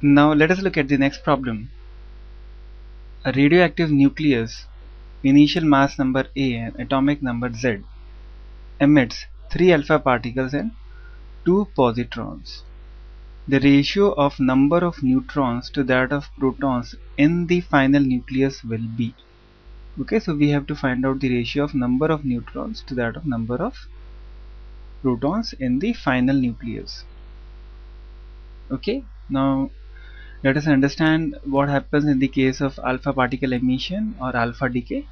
Now let us look at the next problem. A radioactive nucleus, initial mass number A and atomic number Z, emits 3 alpha particles and 2 positrons. The ratio of number of neutrons to that of protons in the final nucleus will be. Okay, so we have to find out the ratio of number of neutrons to that of number of protons in the final nucleus. Okay, now let us understand what happens in the case of alpha particle emission or alpha decay.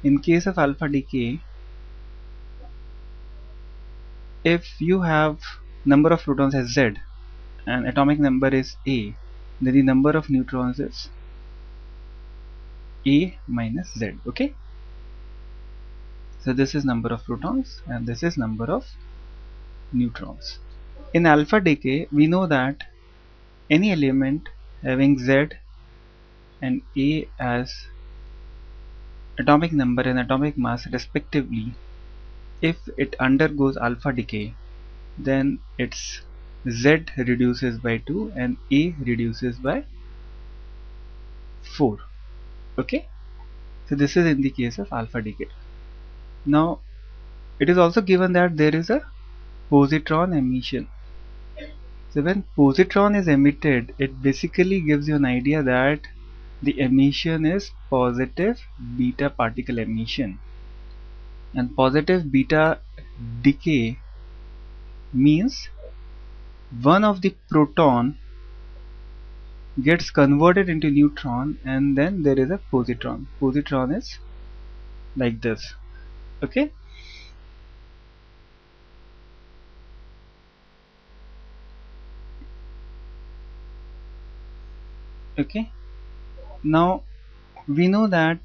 In case of alpha decay, if you have number of protons as Z and atomic number is A, then the number of neutrons is A minus Z. Okay, so this is number of protons and this is number of neutrons. In alpha decay, we know that any element having Z and A as atomic number and atomic mass respectively, if it undergoes alpha decay, then its Z reduces by 2 and A reduces by 4. Okay, so this is in the case of alpha decay. Now it is also given that there is a positron emission. So when positron is emitted, it basically gives you an idea that the emission is positive beta particle emission, and positive beta decay means one of the proton gets converted into neutron and then there is a positron. Positron is like this. Okay, okay, now we know that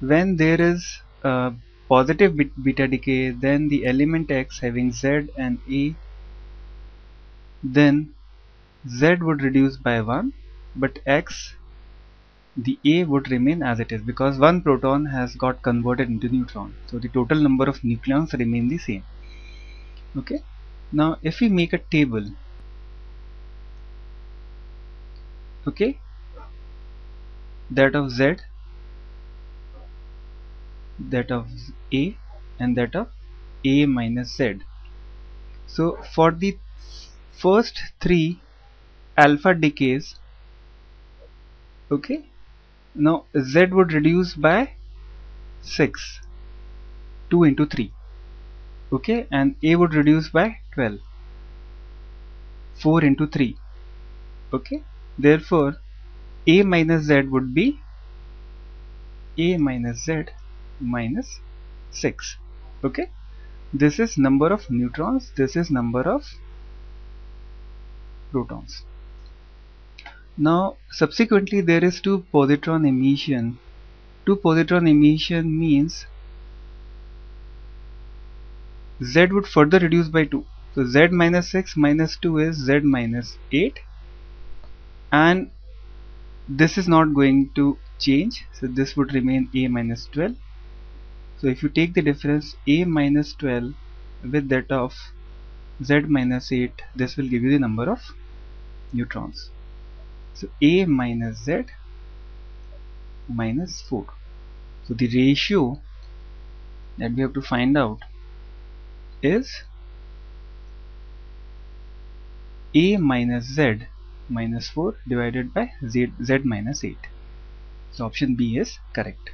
when there is a positive beta decay, then the element X having Z and A, then Z would reduce by 1, but X, the A would remain as it is because one proton has got converted into neutron, so the total number of nucleons remain the same. Okay, now if we make a table, okay, that of Z, that of A and that of A minus Z. So for the first 3 alpha decays, okay, now Z would reduce by 6, 2 into 3, okay, and A would reduce by 12, 4 into 3, okay, therefore A minus Z would be A minus Z minus 6. Okay, this is number of neutrons, this is number of protons. Now subsequently there is 2 positron emission. 2 positron emission means Z would further reduce by 2, so Z minus 6 minus 2 is Z minus 8, and this is not going to change, so this would remain A minus 12. So if you take the difference A minus 12 with that of Z minus 8, this will give you the number of neutrons. So A minus Z minus 4. So the ratio that we have to find out is A minus Z minus 4 divided by Z minus 8. So option B is correct.